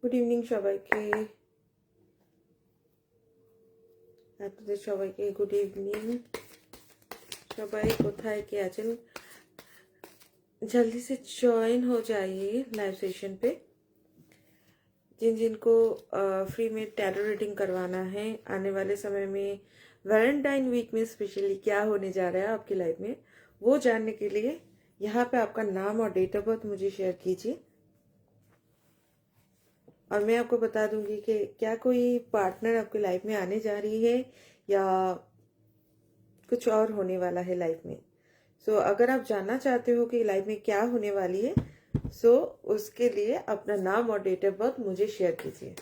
Good evening সবাইকে, আপনাদের সবাইকে গুড ইভিনিং। সবাই कोথায় কে আছেন जल्दी से ज्वाइन हो जाइए लाइव सेशन पे। जिन जिनको फ्री में टैरो रीडिंग करवाना है, आने वाले समय में वैलेंटाइन वीक में स्पेशली क्या होने जा रहा है आपकी लाइफ में, वो जानने के लिए यहाँ पे आपका नाम और डेट ऑफ बर्थ मुझे शेयर कीजिए और मैं आपको बता दूंगी कि क्या कोई पार्टनर आपकी लाइफ में आने जा रही है या कुछ और होने वाला है लाइफ में। सो अगर आप जानना चाहते हो कि लाइफ में क्या होने वाली है, सो उसके लिए अपना नाम और डेट ऑफ बर्थ मुझे शेयर कीजिए।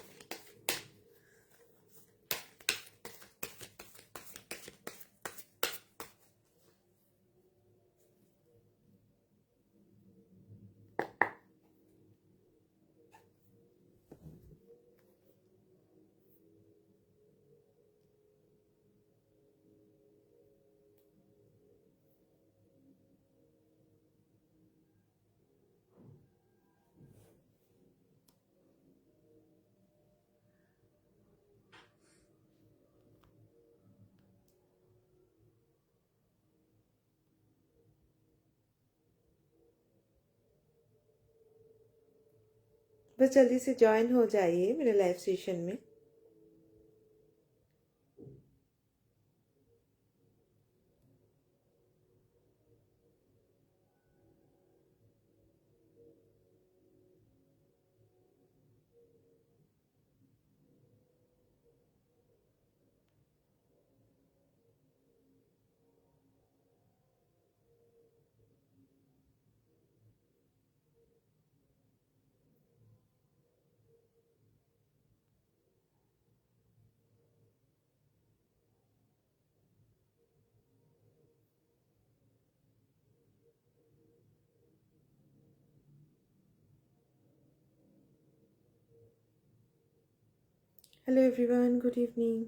बस जल्दी से ज्वाइन हो जाइए मेरे लाइव सेशन में। Hello everyone, good evening.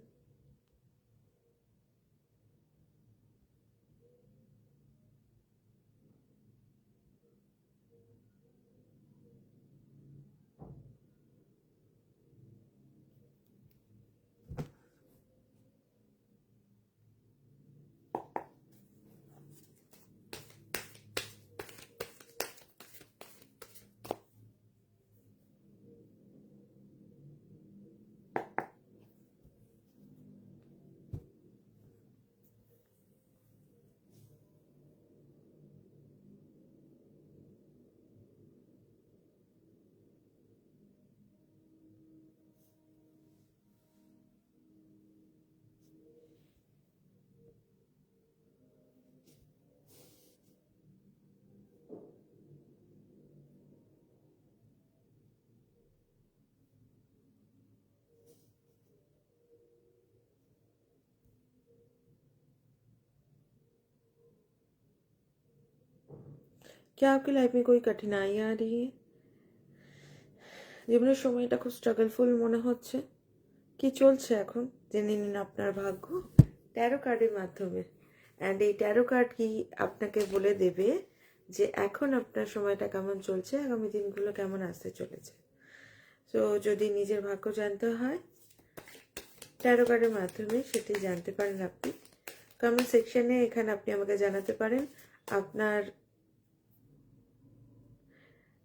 क्या आपकी लाइफ में कोई कठिनाई आ रही है? জীবনের সময়টা খুব স্ট্রাগলফুল মনে হচ্ছে? কি চলছে এখন জেনে নিন আপনার ভাগ্য ট্যারো কার্ডের মাধ্যমে। অ্যান্ড এই ট্যারো কার্ড কি আপনাকে বলে দেবে যে এখন আপনার সময়টা কেমন চলছে, আগামী দিনগুলো কেমন আসতে চলেছে। সো যদি নিজের ভাগ্য জানতে হয় ট্যারো কার্ডের মাধ্যমে সেটি জানতে পারেন আপনি। কমেন্ট সেকশনে এখানে আপনি আমাকে জানাতে পারেন আপনার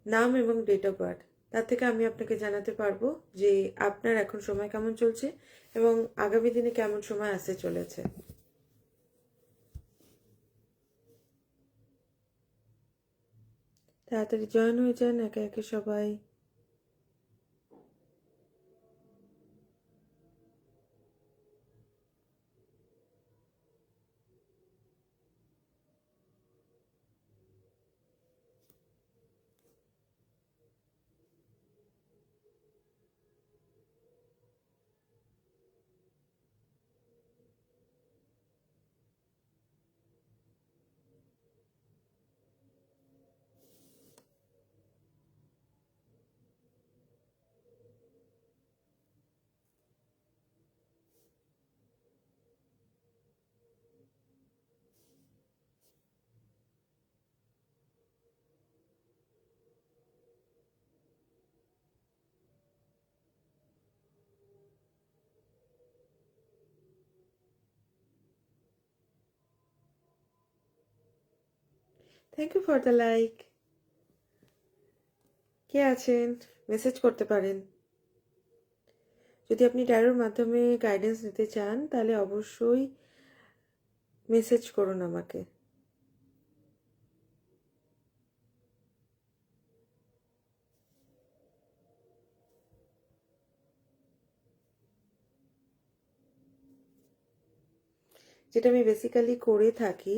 নাম এবং ডেট অফ বার্থ। তার থেকে আমি আপনাকে জানাতে পারবো যে আপনার এখন সময় কেমন চলছে এবং আগামী দিনে কেমন সময় আসতে চলেছে। তাড়াতাড়ি জয়েন হয়ে যান একে একে সবাই। Thank you for the like. কে আছেন মেসেজ করতে পারেন। যদি আপনি ট্যারোর মাধ্যমে গাইডেন্স নিতে চান তাহলে অবশ্যই মেসেজ করুন আমাকে। যেটা আমি বেসিক্যালি করে থাকি,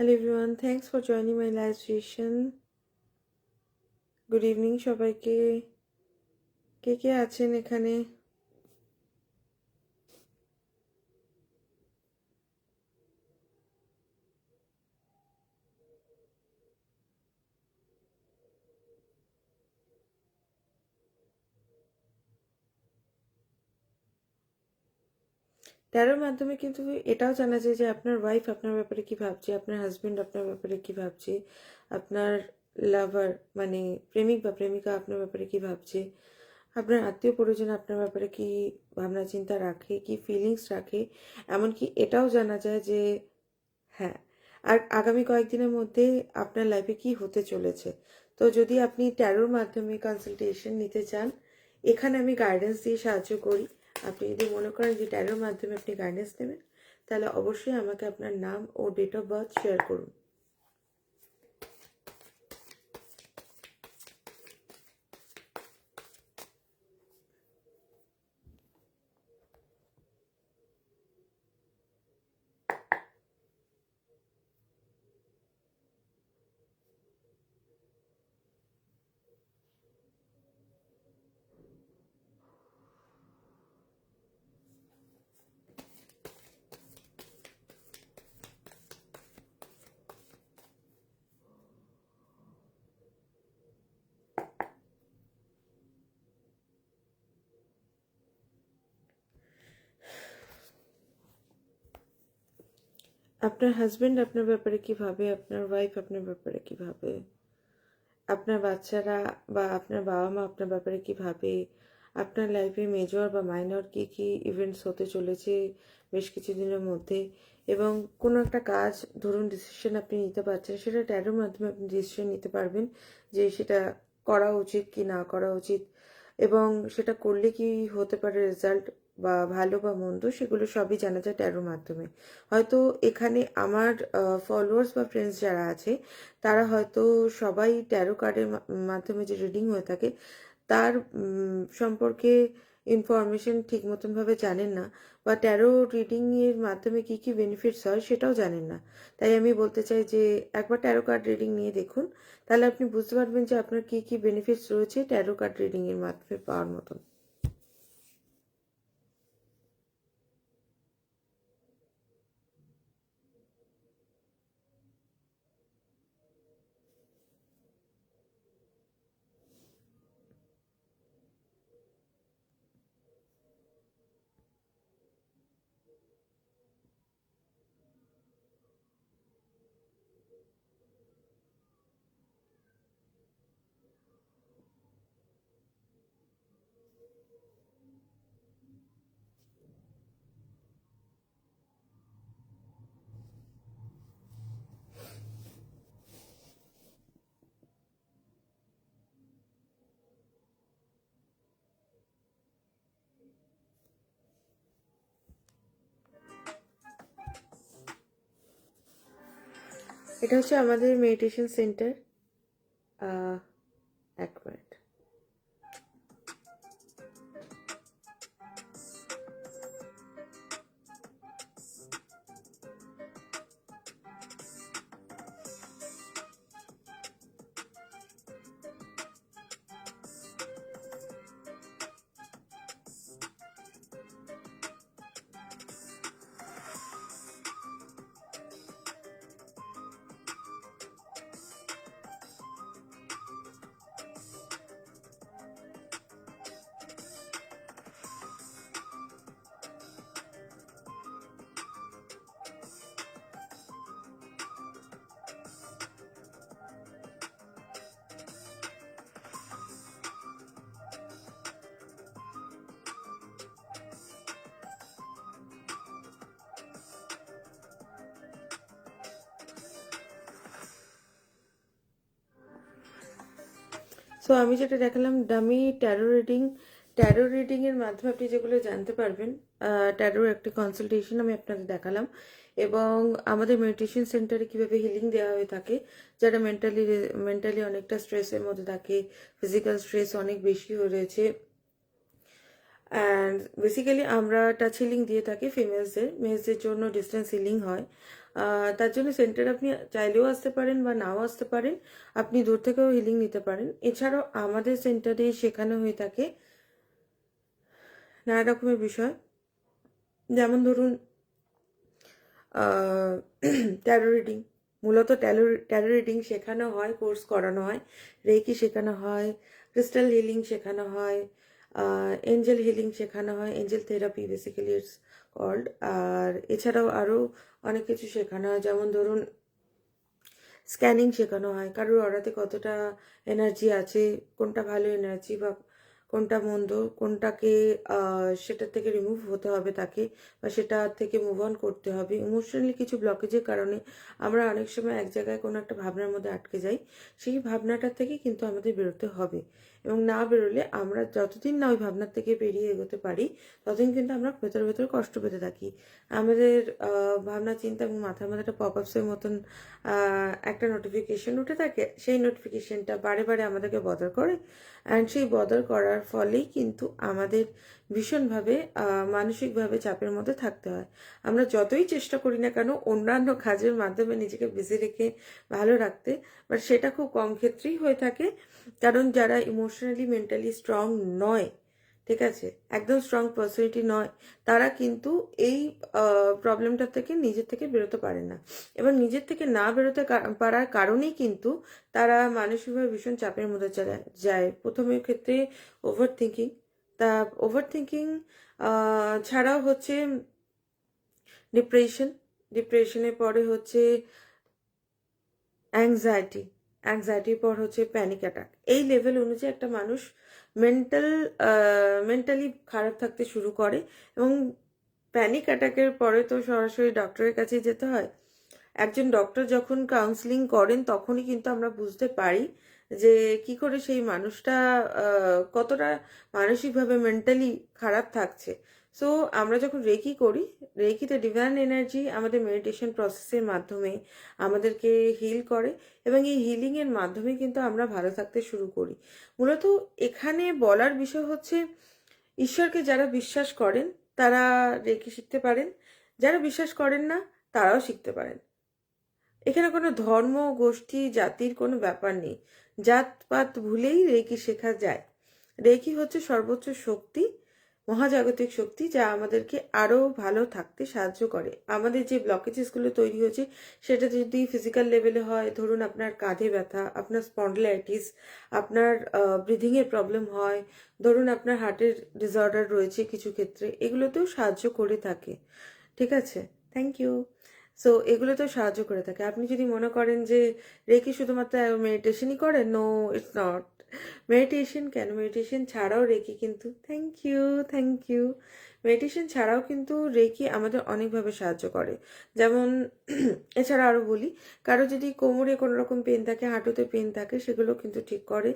hello everyone, thanks for joining my live session. Good evening সবাইকে। কে কে আছেন এখানে? ট্যারোর মাধ্যমে কিন্তু এটাও জানা যায় যে আপনার ওয়াইফ আপনার ব্যাপারে কি ভাবছে, আপনার হাজবেন্ড আপনার ব্যাপারে কি ভাবছে, আপনার লাভার মানে প্রেমিক বা প্রেমিকা আপনার ব্যাপারে কি ভাবছে, আপনার আত্মীয় পরিজন আপনার ব্যাপারে কি ভাবনা চিন্তা রাখে, কি ফিলিংস রাখে। এমনকি এটাও জানা যায় যে হ্যাঁ, আর আগামী কয়েকদিনের মধ্যে আপনার লাইফে কি হতে চলেছে। তো যদি আপনি ট্যারোর মাধ্যমে কনসালটেশন নিতে চান, এখানে আমি গাইডেন্স দিয়ে সাহায্য করি। আপনি যদি মনে করেন যে ট্যারোর মাধ্যমে আপনি গাইডেন্স নেবেন, তাহলে অবশ্যই আমাকে আপনার নাম ও ডেট অফ বার্থ শেয়ার করুন। আপনার হাজবেন্ড আপনার ব্যাপারে কি ভাবে, আপনার ওয়াইফ আপনার ব্যাপারে কি ভাবে, আপনার বাচ্চারা বা আপনার বাবা মা আপনার ব্যাপারে কি ভাবে, আপনার লাইফে মেজর বা মাইনর কি কি ইভেন্টস হতে চলেছে বেশ কিছুদিনের মধ্যে, এবং কোনো একটা কাজ ধরুন ডিসিশন আপনি নিতে পারছেন, সেটা ট্যারোর মাধ্যমে আপনি ডিসিশন নিতে পারবেন যে সেটা করা উচিত কি না করা উচিত, এবং সেটা করলে কি হতে পারে রেজাল্ট বা ভালো বা মন্দ, সেগুলো সবই জানা যায় ট্যারোর মাধ্যমে। হয়তো এখানে আমার ফলোয়ার্স বা ফ্রেন্ডস যারা আছে তারা হয়তো সবাই ট্যারো কার্ডের মাধ্যমে যে রিডিং হয়ে থাকে তার সম্পর্কে ইনফরমেশন ঠিক মতনভাবে জানেন না, বা ট্যারো রিডিং এর মাধ্যমে কি কি বেনিফিটস হয় সেটাও জানেন না। তাই আমি বলতে চাই যে একবার ট্যারো কার্ড রিডিং নিয়ে দেখুন, তাহলে আপনি বুঝতে পারবেন যে আপনার কি কি বেনিফিটস রয়েছে ট্যারো কার্ড রিডিং এর মাধ্যমে পাওয়ার মতন। এটা হচ্ছে আমাদের মেডিটেশন সেন্টার। এক মিনিট। সো আমি যেটা দেখালাম ডামি ট্যারো রিডিংয়ের মাধ্যমে আপনি যেগুলো জানতে পারবেন, ট্যারোর একটি কনসালটেশন আমি আপনাদের দেখালাম, এবং আমাদের মেডিটেশন সেন্টারে কীভাবে হিলিং দেওয়া হয়ে থাকে যারা মেন্টালি অনেকটা স্ট্রেসের মধ্যে থাকে, ফিজিক্যাল স্ট্রেস অনেক বেশি হয়ে রয়েছে। অ্যান্ড বেসিক্যালি আমরা টাচ হিলিং দিয়ে থাকি মেলসদের জন্য ডিস্টেন্স হিলিং হয়। তার জন্য সেন্টারে আপনি চাইলেও আসতে পারেন বা নাও আসতে পারেন, আপনি দূর থেকেও হিলিং নিতে পারেন। এছাড়াও আমাদের সেন্টারে শেখানো হয়ে থাকে নানা রকমের বিষয়, যেমন ধরুন ট্যারো রিডিং, মূলত ট্যারো রিডিং শেখানো হয়, কোর্স করানো হয়, রেকি শেখানো হয়, ক্রিস্টাল হিলিং শেখানো হয়, এঞ্জেল হিলিং শেখানো হয়, angel therapy basically it's called. আর এছাড়াও আরও অনেক কিছু শেখানো হয়, যেমন ধরুন স্ক্যানিং শেখানো হয়, কারোর অরাতে কতটা এনার্জি আছে, কোনটা ভালো এনার্জি বা কোনটা মন্দ, কোনটাকে সেটার থেকে রিমুভ হতে হবে তাকে, বা সেটা থেকে মুভ অন করতে হবে। ইমোশনালি কিছু ব্লকেজের কারণে আমরা অনেক সময় এক জায়গায় কোনো একটা ভাবনার মধ্যে আটকে যাই, সেই ভাবনাটার থেকে কিন্তু আমাদের বেরোতে হবে, এবং না বেরোলে আমরা যতদিন না ওই ভাবনার থেকে বেরিয়ে এগোতে পারি ততদিন কিন্তু আমরা ভেতরে ভেতরে কষ্ট পেতে থাকি। আমাদের ভাবনা চিন্তা এবং মাথার মধ্যে একটা পপ আপসের মতন একটা নোটিফিকেশন উঠে থাকে, সেই নোটিফিকেশনটা বারে বারে আমাদেরকে বদার করে, অ্যান্ড সেই বদার করার ফলেই কিন্তু আমাদের ভীষণভাবে মানসিকভাবে চাপের মধ্যে থাকতে হয়। আমরা যতই চেষ্টা করি না কেন অন্যান্য কাজের মাধ্যমে নিজেকে বিজি রেখে ভালো রাখতে, বাট সেটা খুব কম ক্ষেত্রেই হয়ে থাকে, কারণ যারা ইমোশনালি মেন্টালি স্ট্রং নয়, ঠিক আছে, একদম স্ট্রং পার্সোনালিটি নয়, তারা কিন্তু এই প্রবলেমটা থেকে নিজের থেকে বেরোতে পারে না, এবং নিজের থেকে না বেরোতে পারার কারণেই কিন্তু তারা মানসিকভাবে ভীষণ চাপের মধ্যে চলে যায়। প্রথমের ক্ষেত্রে ওভার থিঙ্কিং, তা ওভার থিঙ্কিং ছাড়াও হচ্ছে ডিপ্রেশনের পরে হচ্ছে অ্যাংজাইটির পর হচ্ছে প্যানিক অ্যাটাক। এই লেভেল অনুযায়ী একটা মানুষ মেন্টালি খারাপ থাকতে শুরু করে, এবং প্যানিক অ্যাটাকের পরে তো সরাসরি ডক্টরের কাছে যেতে হয়। একজন ডক্টর যখন কাউন্সিলিং করেন তখনই কিন্তু আমরা বুঝতে পারি যে কি করে সেই মানুষটা কতটা মানসিকভাবে মেন্টালি খারাপ থাকছে। সো আমরা যখন রেকি করি, রেকিতে ডিভাইন এনার্জি আমাদের মেডিটেশন প্রসেসের মাধ্যমে আমাদেরকে হিল করে, এবং এই হিলিংয়ের মাধ্যমে কিন্তু আমরা ভালো থাকতে শুরু করি। মূলত এখানে বলার বিষয় হচ্ছে ঈশ্বরকে যারা বিশ্বাস করেন তারা রেকি শিখতে পারেন, যারা বিশ্বাস করেন না তারাও শিখতে পারেন। এখানে কোনো ধর্ম, গোষ্ঠী, জাতির কোনো ব্যাপার নেই, জাতপাত ভুলেই রেকি শেখা যায়। রেকি হচ্ছে সর্বোচ্চ শক্তি, মহাজাগতিক শক্তি, যা আমাদেরকে আরও ভালো থাকতে সাহায্য করে। আমাদের যে ব্লকেজেসগুলো তৈরি হয়েছে সেটা যদি ফিজিক্যাল লেভেলে হয়, ধরুন আপনার কাঁধে ব্যথা, আপনার স্পন্ডলাইটিস, আপনার ব্রিদিংয়ের প্রবলেম হয়, ধরুন আপনার হার্টের ডিসঅর্ডার রয়েছে কিছু ক্ষেত্রে, এগুলোতেও সাহায্য করে থাকে, ঠিক আছে। Thank you. সো এগুলোতেও সাহায্য করে থাকে। আপনি যদি মনে করেন যে রেকি শুধুমাত্র মেডিটেশনই করে, নো ইটস নট। মেডিটেশন কেন, মেডিটেশন ছাড়াও রেকি কিন্তু, থ্যাংক ইউ, মেডিটেশন ছাড়াও কিন্তু রেকি আমাদের অনেকভাবে সাহায্য করে। যেমন এছাড়া আরও বলি, কারো যদি কোমরে কোনো রকম পেন থাকে, হাঁটুতে পেন থাকে, সেগুলো কিন্তু ঠিক করে।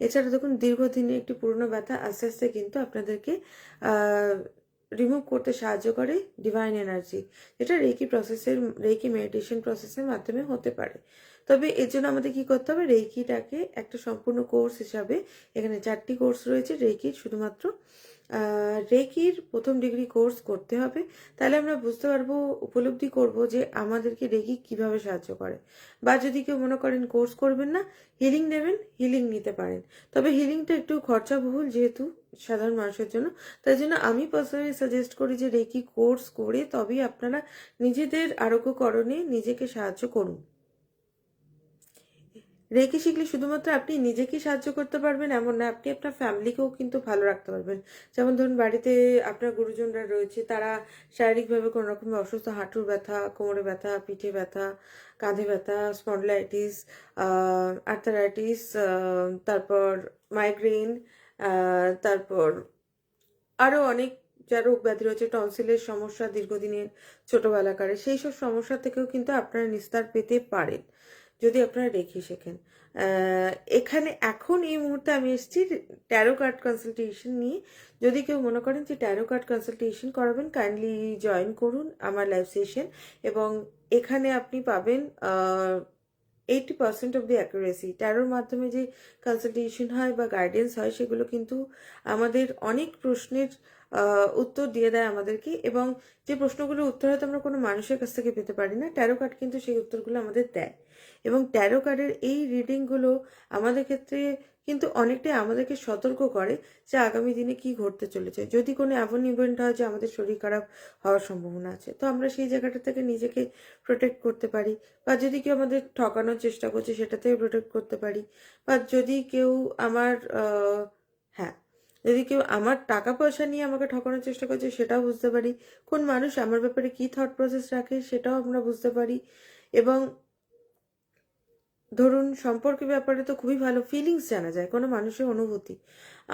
এছাড়া দেখুন দীর্ঘদিনের একটি পুরনো ব্যথা আস্তে আস্তে কিন্তু আপনাদেরকে রিমুভ করতে সাহায্য করে ডিভাইন এনার্জি, যেটা রেকি মেডিটেশন প্রসেসের মাধ্যমে হতে পারে। তবে এর জন্য আমাদের কি করতে হবে, রেকিটাকে একটা সম্পূর্ণ কোর্স হিসাবে, এখানে 4টি কোর্স রয়েছে রেকির, শুধুমাত্র রেকির প্রথম ডিগ্রি কোর্স করতে হবে, তাহলে আমরা বুঝতে পারবো, উপলব্ধি করব যে আমাদেরকে রেকি কিভাবে সাহায্য করে। বা যদি কেউ মনে করেন কোর্স করবেন না, হিলিং নেবেন, হিলিং নিতে পারেন। তবে হিলিংটা একটু খরচাবহুল যেহেতু সাধারণ মানুষের জন্য, তাই জন্য আমি পার্সোনালি সাজেস্ট করি যে রেকি কোর্স করে তবেই আপনারা নিজেদের আরোগ্যকরণে নিজেকে সাহায্য করুন। রেকি শিখলে শুধুমাত্র আপনি নিজেকেই সাহায্য করতে পারবেন এমন না, আপনি আপনার ফ্যামিলিকেও কিন্তু ভালো রাখতে পারবেন। যেমন ধরুন বাড়িতে আপনার গুরুজনরা রয়েছে, তারা শারীরিকভাবে কোনো রকমের অসুস্থ, হাঁটুর ব্যথা, কোমরে ব্যথা, পিঠে ব্যথা, কাঁধে ব্যথা, স্পন্ডলাইটিস, আর্থারাইটিস, তারপর মাইগ্রেন, তারপর আরও অনেক যা রোগ ব্যাধি রয়েছে, টনসিলের সমস্যা দীর্ঘদিনের ছোটোবেলাকারে, সেই সব সমস্যা থেকেও কিন্তু আপনারা নিস্তার পেতে পারেন যদি আপনারা রেকি শেখেন। এখানে এখন এই মুহূর্তে আমি এসেছি ট্যারো কার্ড কনসালটেশন নিয়ে। যদি কেউ মনে করেন যে ট্যারো কার্ড কনসালটেশন করাবেন, কাইন্ডলি জয়েন করুন আমার লাইভ সেশন, এবং এখানে আপনি পাবেন 80% অফ দি অ্যাকুরেসি। ট্যারোর মাধ্যমে যে কনসালটেশন হয় বা গাইডেন্স হয় সেগুলো কিন্তু আমাদের অনেক প্রশ্নের উত্তর দিয়ে দেয় আমাদেরকে, এবং যে প্রশ্নগুলোর উত্তর হয়তো আমরা কোনো মানুষের কাছ থেকে পেতে পারি না, ট্যারো কার্ড কিন্তু সেই উত্তরগুলো আমাদের দেয়। এবং ট্যারো কার্ডের এই রিডিংগুলো আমাদের ক্ষেত্রে কিন্তু অনেকটাই আমাদেরকে সতর্ক করে যে আগামী দিনে কি ঘটতে চলেছে। যদি কোনো এমন ইভেন্ট হয় যে আমাদের শরীর খারাপ হওয়ার সম্ভাবনা আছে, তো আমরা সেই জায়গাটা থেকে নিজেকে প্রোটেক্ট করতে পারি। বা যদি কেউ আমাদের ঠকানোর চেষ্টা করছে সেটা থেকে প্রোটেক্ট করতে পারি। বা যদি কেউ আমার হ্যাঁ, যদি কেউ আমার টাকা পয়সা নিয়ে আমাকে ঠকানোর চেষ্টা করছে সেটাও বুঝতে পারি। কোন মানুষ আমার ব্যাপারে কী থট প্রসেস রাখে সেটাও আমরা বুঝতে পারি। এবং ধরুন সম্পর্কের ব্যাপারে তো খুবই ভালো ফিলিংস জানা যায়, কোনো মানুষের অনুভূতি।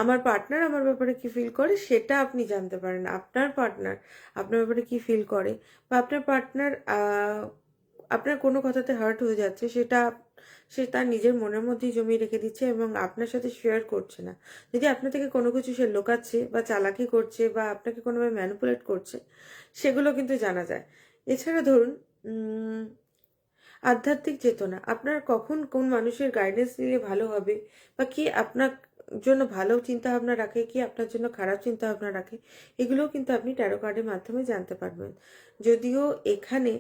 আমার পার্টনার আমার ব্যাপারে কি ফিল করে সেটা আপনি জানতে পারেন। আপনার পার্টনার আপনার ব্যাপারে কি ফিল করে, বা আপনার পার্টনার আপনার কোনো কথাতে হার্ট হয়ে যাচ্ছে, সেটা সে তার নিজের মনের মধ্যেই জমিয়ে রেখে দিচ্ছে এবং আপনার সাথে শেয়ার করছে না। যদি আপনার থেকে কোনো কিছু সে লুকাচ্ছে বা চালাকি করছে বা আপনাকে কোনোভাবে ম্যানিপুলেট করছে, সেগুলো কিন্তু জানা যায়। এছাড়া ধরুন আধ্যাত্মিক চেতনা, আপনার কখন কোন মানুষের গাইডেন্স নিলে ভালো হবে, বা কি আপনার জন্য ভালো চিন্তা ভাবনা রাখে, কি আপনার জন্য খারাপ চিন্তা ভাবনা রাখে, এগুলোও কিন্তু আপনি ট্যারো কার্ডের মাধ্যমে জানতে পারবেন। যদিও এখানে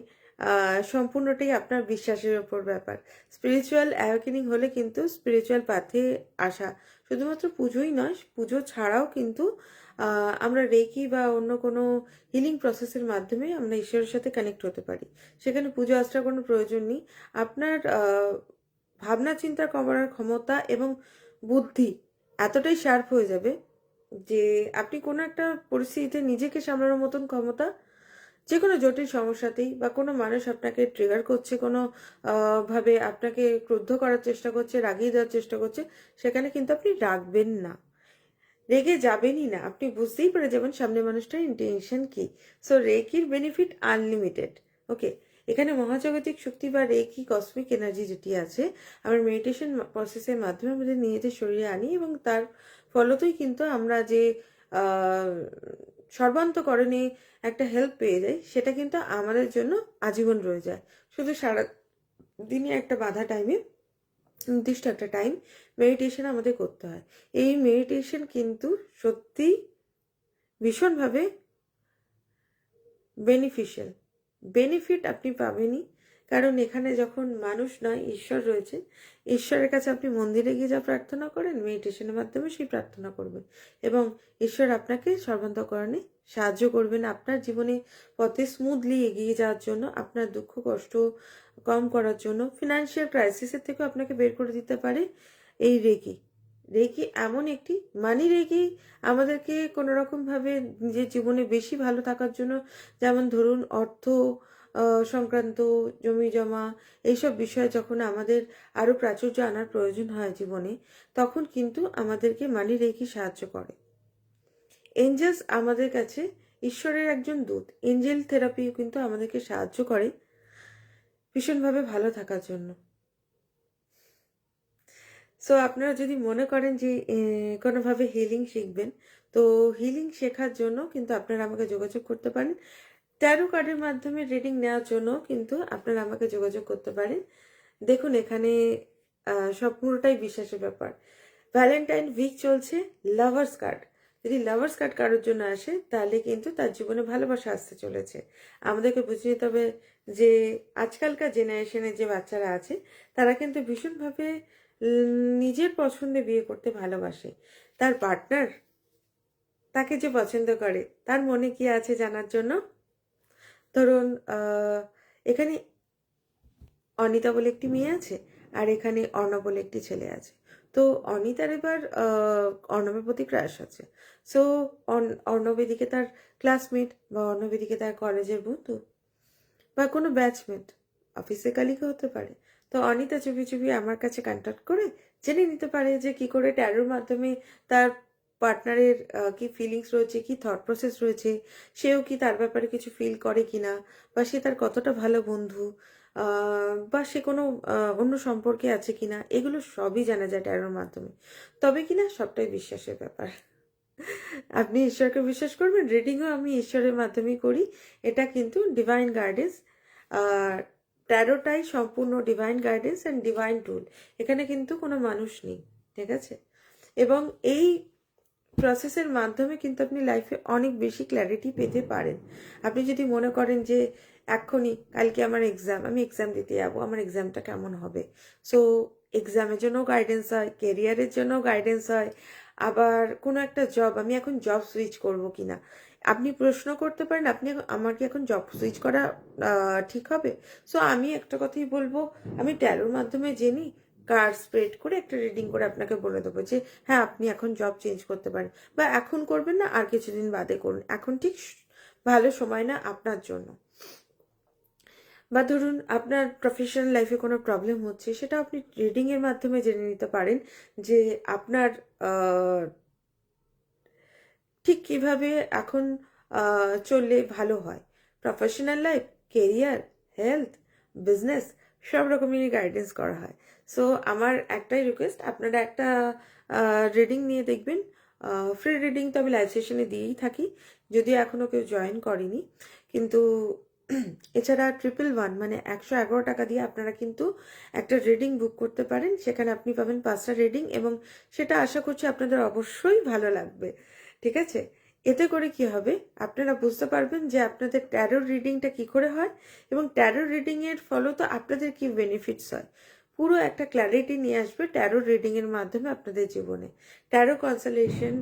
সম্পূর্ণটাই আপনার বিশ্বাসের ওপর ব্যাপার। স্পিরিচুয়াল অ্যাওয়েকেনিং হলে কিন্তু স্পিরিচুয়াল পাথে আসা, শুধুমাত্র পুজোই নয়, পুজো ছাড়াও কিন্তু আমরা রেকি বা অন্য কোনো হিলিং প্রসেসের মাধ্যমে আমরা ঈশ্বরের সাথে কানেক্ট হতে পারি। সেখানে পুজো আশ্রার কোনো প্রয়োজন নেই। আপনার ভাবনা চিন্তা করার ক্ষমতা এবং বুদ্ধি এতটাই শার্প হয়ে যাবে যে আপনি কোনো একটা পরিস্থিতিতে নিজেকে সামলানোর মতন ক্ষমতা, যে কোনো জটিল সমস্যাতেই, বা কোনো মানুষ আপনাকে ট্রিগার করছে, কোনো ভাবে আপনাকে ক্রুদ্ধ করার চেষ্টা করছে, রাগিয়ে দেওয়ার চেষ্টা করছে, সেখানে কিন্তু আপনি রাখবেন না, রেগে যাবেনই না। আপনি বুঝতেই পেরে যাবেন সামনের মানুষটার ইন্টেনশন কি। সো রেকির বেনিফিট আনলিমিটেড। ওকে, এখানে মহাজাগতিক শক্তি বা রেকি কসমিক এনার্জি যেটি আছে, আমরা মেডিটেশন প্রসেসের মাধ্যমে আমাদের নিজেদের শরীরে আনি, এবং তার ফলতই কিন্তু আমরা যে সর্বান্তকরণে একটা হেল্প পেয়ে যাই, সেটা কিন্তু আমাদের জন্য আজীবন রয়ে যায়। শুধু সারা দিনে একটা বাধা টাইমে, নির্দিষ্ট একটা টাইম মেডিটেশন আমাদের করতে হয়। এই মেডিটেশন কিন্তু সত্যি ভীষণভাবে বেনিফিশিয়াল। বেনিফিট আপনি পাবেনই, কারণ এখানে যখন মানুষ নয় ঈশ্বর রয়েছে, ঈশ্বরের কাছে আপনি মন্দিরে গিয়ে যা প্রার্থনা করেন, মেডিটেশনের মাধ্যমে সেই প্রার্থনা করবেন, এবং ঈশ্বর আপনাকে সর্বান্তকরণে সাহায্য করবেন আপনার জীবনে পথে স্মুথলি এগিয়ে যাওয়ার জন্য, আপনার দুঃখ কষ্ট কম করার জন্য, ফিনান্সিয়াল ক্রাইসিসের থেকেও আপনাকে বের করে দিতে পারে এই রেকি। রেকি এমন একটি মানি রেকি আমাদেরকে কোনো রকমভাবে নিজের জীবনে বেশি ভালো থাকার জন্য, যেমন ধরুন অর্থ সংক্রান্ত জমি জমা এইসব বিষয়ে যখন আমাদের আরও প্রাচুর্য আনার প্রয়োজন হয় জীবনে, তখন কিন্তু আমাদেরকে মানি রেকি সাহায্য করে। এঞ্জেলস আমাদের কাছে ঈশ্বরের একজন দূত। এঞ্জেল থেরাপিও কিন্তু আমাদেরকে সাহায্য করে ভীষণভাবে ভালো থাকার জন্য। সো আপনারা যদি মনে করেন যে কোনোভাবে হিলিং শিখবেন, তো হিলিং শেখার জন্য কিন্তু আপনারা আমাকে যোগাযোগ করতে পারেন। ট্যারো কার্ডের মাধ্যমে রিডিং নেওয়ার জন্য কিন্তু আপনারা আমাকে যোগাযোগ করতে পারেন। দেখুন এখানে সব পুরোটাই বিশ্বাসের ব্যাপার। ভ্যালেন্টাইন উইক চলছে, লাভার্স কার্ড। যদি লাভার্স কার্ড কারোর জন্য আসে, তাহলে কিন্তু তার জীবনে ভালোবাসা আসতে চলেছে। আমাদেরকে বুঝে নিতে হবে যে আজকালকার জেনারেশনের যে বাচ্চারা আছে, তারা কিন্তু ভীষণভাবে নিজের পছন্দে বিয়ে করতে ভালোবাসে। তার পার্টনার তাকে যে পছন্দ করে, তার মনে কি আছে জানার জন্য। ধরুন এখানে অনিতা বলে একটি মেয়ে আছে, আর এখানে অর্ণব বলে একটি ছেলে আছে। তো অনিতার এবার অর্ণবের প্রতি ক্রাশ আছে। সো অর্ণব এদিকে তার ক্লাসমেট, বা অর্ণব এদিকে তার কলেজের বন্ধু, বা কোনো ব্যাচমেট, অফিসে কালিকা হতে পারে। তো অনিতা চুপি চুপি আমার কাছে কন্ট্যাক্ট করে জেনে নিতে পারে যে কি করে ট্যারোর মাধ্যমে তার পার্টনারের কি ফিলিংস রয়েছে, কি থট প্রসেস রয়েছে, সেও কি তার ব্যাপারে কিছু ফিল করে কিনা, বা সে তার কতটা ভালো বন্ধু, বা সে কোনো অন্য সম্পর্কে আছে কিনা, এগুলো সবই জানা যায় ট্যারোর মাধ্যমে। তবে কিনা সবটাই বিশ্বাসের ব্যাপার। আপনি ঈশ্বরকে বিশ্বাস করবেন, রিডিংও আমি ঈশ্বরের মাধ্যমেই করি। এটা কিন্তু ডিভাইন গাইডেন্স, ট্যারোটাই সম্পূর্ণ ডিভাইন গাইডেন্স অ্যান্ড ডিভাইন টুল। এখানে কিন্তু কোনো মানুষ নেই, ঠিক আছে? এবং এই প্রসেসের মাধ্যমে কিন্তু আপনি লাইফে অনেক বেশি ক্ল্যারিটি পেতে পারেন। আপনি যদি মনে করেন যে এক্ষুনি কালকে আমার এক্সাম, আমি এক্সাম দিতে যাবো, আমার এক্সামটা কেমন হবে, সো এক্সামের জন্য গাইডেন্স হয়, কেরিয়ারের জন্য গাইডেন্স হয়, আবার কোনো একটা জব, আমি এখন জব সুইচ করব কিনা আপনি প্রশ্ন করতে পারেন, আপনি আমার কি এখন জব সুইচ করা ঠিক হবে? সো আমি একটা কথাই বলবো, আমি ট্যারোর মাধ্যমে জেনি কার্ড স্প্রেড করে একটা রিডিং করে আপনাকে বলে দেবো যে হ্যাঁ আপনি এখন জব চেঞ্জ করতে পারেন, বা এখন করবেন না, আর কিছুদিন বাদে করুন, এখন ঠিক ভালো সময় না আপনার জন্য। বা ধরুন আপনার প্রফেশনাল লাইফে কোনো প্রবলেম হচ্ছে, সেটা আপনি রিডিংয়ের মাধ্যমে জেনে নিতে পারেন যে আপনার ঠিক কিভাবে এখন চললে ভালো হয়। Professional life, career, health, business, সব রকমেরই গাইডেন্স করা হয়। সো আমার একটাই রিকোয়েস্ট, আপনারা একটা রিডিং নিয়ে দেখবেন। ফ্রি রিডিং তো আমি লাইভ সেশনে দিয়েই থাকি, যদিও এখনও কেউ জয়েন করেনি। কিন্তু এছাড়া 111 মানে 111 টাকা দিয়ে আপনারা কিন্তু একটা রিডিং বুক করতে পারেন। সেখানে আপনি পাবেন 5টা রিডিং, এবং সেটা আশা করছি আপনাদের অবশ্যই ভালো লাগবে, ঠিক আছে? এতে করে কি হবে, আপনারা বুঝতে পারবেন যে আপনাদের ট্যারো রিডিংটা কি করে হয়, এবং ট্যারো রিডিংয়ের ফলত আপনাদের কি বেনিফিটস হয়। পুরো একটা ক্ল্যারিটি নিয়ে আসবে ট্যারো রিডিংয়ের মাধ্যমে আপনাদের জীবনে। ট্যারো কনসালটেশন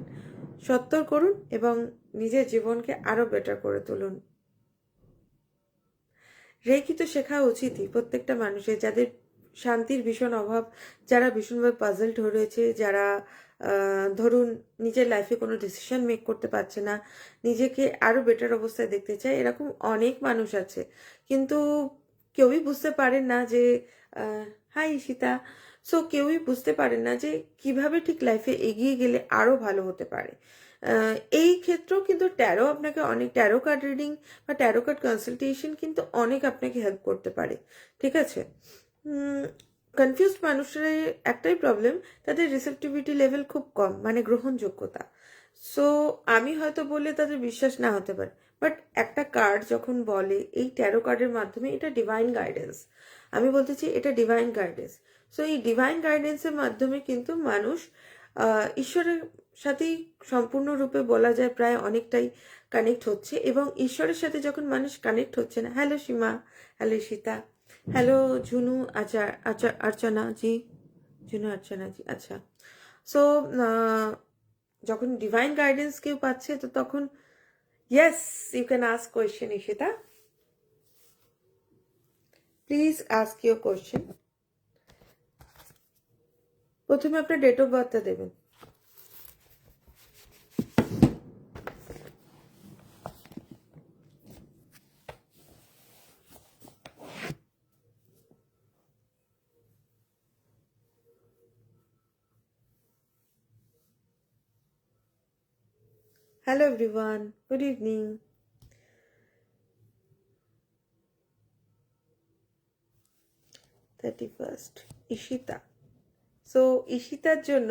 সত্তর করুন এবং নিজের জীবনকে আরও বেটার করে তুলুন। রেকি তো শেখা উচিতই প্রত্যেকটা মানুষের, যাদের শান্তির ভীষণ অভাব, যারা ভীষণভাবে পাজলড হয়ে রয়েছে, যারা ধরুন নিজের লাইফে কোনো ডিসিশন মেক করতে পারছে না, নিজেকে আরও বেটার অবস্থায় দেখতে চায়, এরকম অনেক মানুষ আছে, কিন্তু কেউই বুঝতে পারেন না যে হাই ঈশিতা, সো কেউই বুঝতে পারেন না যে কিভাবে ঠিক লাইফে এগিয়ে গেলে আরও ভালো হতে পারে। এই ক্ষেত্রেও কিন্তু ট্যারো আপনাকে অনেক, ট্যারো কার্ড রিডিং বা ট্যারো কার্ড কনসালটেশন কিন্তু অনেক আপনাকে হেল্প করতে পারে, ঠিক আছে? কনফিউজড মানুষের একটাই প্রবলেম, তাদের রিসেপটিভিটি লেভেল খুব কম, মানে গ্রহণযোগ্যতা। সো আমি হয়তো বললে তাদের বিশ্বাস না হতে পারে, বাট একটা কার্ড যখন বলে এই ট্যারো কার্ডের মাধ্যমে এটা ডিভাইন গাইডেন্স, আমি বলতে চাই এটা ডিভাইন গাইডেন্স। সো এই ডিভাইন গাইডেন্সের মাধ্যমে কিন্তু মানুষ ঈশ্বরের সাথেই সম্পূর্ণরূপে বলা যায় প্রায় অনেকটাই কানেক্ট হচ্ছে, এবং ঈশ্বরের সাথে যখন মানুষ কানেক্ট হচ্ছে না, hello Seema, hello Sita, hello Jhunu Archana ji, Jhunu Archana ji, আচ্ছা। সো যখন ডিভাইন গাইডেন্স কেউ পাচ্ছে, তো তখন yes you can ask question. Ishita, please ask your question. প্রথমে আপনার ডেট অফ বার্থটা দেবেন। Hello everyone, good evening. Ishita. So ঈশিতার জন্য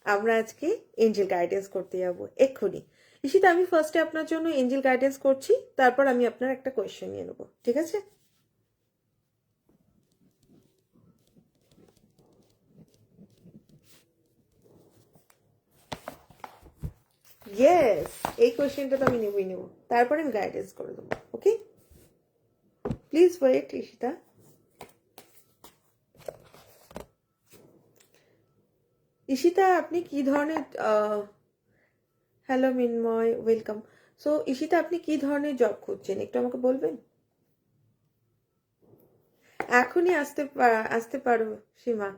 আমরা আজকে এঞ্জেল গাইডেন্স করতে যাব এক্ষুনি। ঈশিতা, আমি ফার্স্টে আপনার জন্য এঞ্জেল গাইডেন্স করছি, তারপর আমি আপনার একটা কোয়েশ্চেন নিয়ে নেবো, ঠিক আছে? ইয়েস, এই কোয়েশ্চেনটা তো আমি নেবই নেব, তারপরে আমি গাইডেন্স করে দেবো, okay? Please wait Ishita. Ishita, আপনি কি ধরনের হ্যালো মিনময়, ওয়েলকাম। সো ঈশিতা, আপনি কি ধরনের জব খুঁজছেন, একটু আমাকে বলবেন? এখনই আসতে পারো সীমা।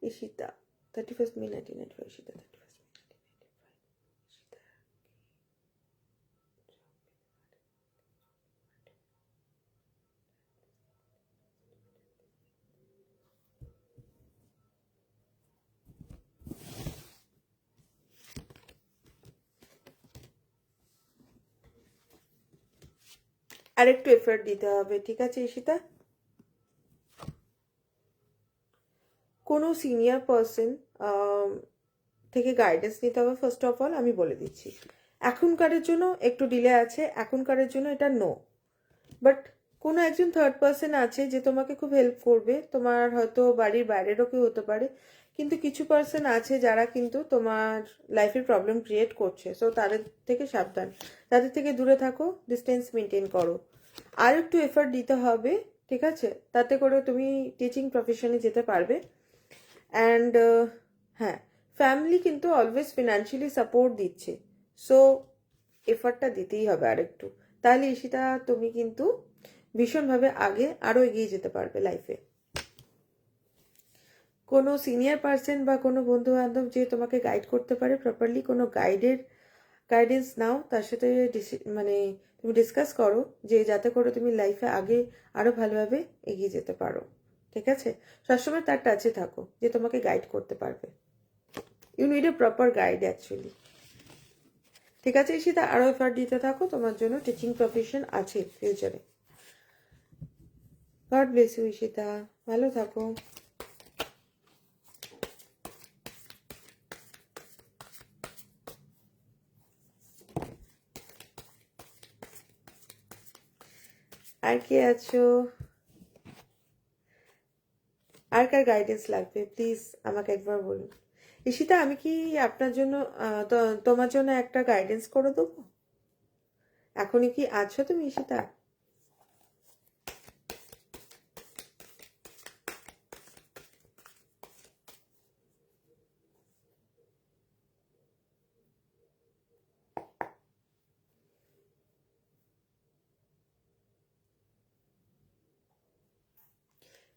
Ishita 31st May 1995, Ishita 31st May 1995, আরেকটু এফোর্ট দিতে হবে, ঠিক আছে ঈশিতা? কোনো সিনিয়র পার্সন থেকে গাইডেন্স নিতে হবে। ফার্স্ট অফ অল আমি বলে দিচ্ছি, এখনকারের জন্য একটু ডিলে আছে, এখনকারের জন্য এটা নো। বাট কোনো একজন থার্ড পার্সন আছে যে তোমাকে খুব হেল্প করবে, তোমার হয়তো বাড়ির বাইরেরও কেউ হতে পারে, কিন্তু কিছু পার্সন আছে যারা কিন্তু তোমার লাইফে প্রবলেম ক্রিয়েট করছে। সো তাদের থেকে সাবধান, তাদের থেকে দূরে থাকো, ডিস্টেন্স মেনটেন করো। আর একটু এফর্ট দিতে হবে, ঠিক আছে? তাতে করে তুমি টিচিং প্রফেশনে যেতে পারবে। অ্যান্ড হ্যাঁ, ফ্যামিলি কিন্তু অলওয়েজ ফিনান্সিয়ালি সাপোর্ট দিচ্ছে, সো এফর্টটা দিতেই হবে আরেকটু। তাহলে ঈশিতা তুমি কিন্তু ভীষণভাবে আগে আরও এগিয়ে যেতে পারবে লাইফে। কোনো সিনিয়র পার্সন বা কোনো বন্ধু বান্ধব যে তোমাকে গাইড করতে পারে প্রপারলি, কোনো গাইডেন্স নাও, তার সাথে মানে তুমি ডিসকাস করো যে যাতে করে তুমি লাইফে আগে আরও ভালোভাবে এগিয়ে যেতে পারো, ঠিক আছে? সবসময় তার টাচে থাকো যে তোমাকে গাইড করতে পারবে। You need a proper guide actually, ঠিক আছে ঈশিতা? আরও এফার্ট দিতে থাকো, তোমার জন্য টিচিং প্রফেশন আছে ফিউচারে। গড ব্লেস ইউ ঈশিতা, ভালো থাকো। আর কে আছো? আর কার গাইডেন্স লাগবে প্লিজ আমাকে একবার বলুন। ঈশিতা আমি কি আপনার জন্য তোমার জন্য একটা গাইডেন্স করে দেবো? এখনই কি আছো তুমি ঈশিতা?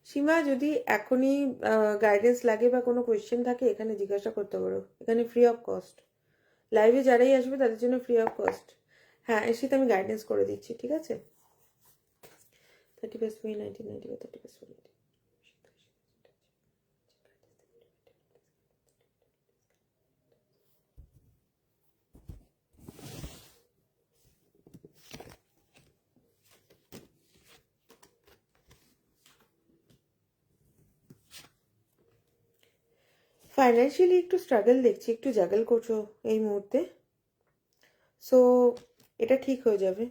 সীমা, যদি এখনই গাইডেন্স লাগে বা কোনো কোয়েশ্চেন থাকে এখানে জিজ্ঞাসা করতে পারো, এখানে ফ্রি অফ কস্ট। লাইভে যারাই আসবে তাদের জন্য ফ্রি অফ কস্ট। হ্যাঁ ঈশিতা, আমি গাইডেন্স করে দিচ্ছি, ঠিক আছে? 31st May 1990 বা 31st May 1990। ফাইন্যান্সিয়ালি একটু স্ট্রাগল দেখছি, একটু জাগল করছো এই মুহূর্তে, সো এটা ঠিক হয়ে যাবে।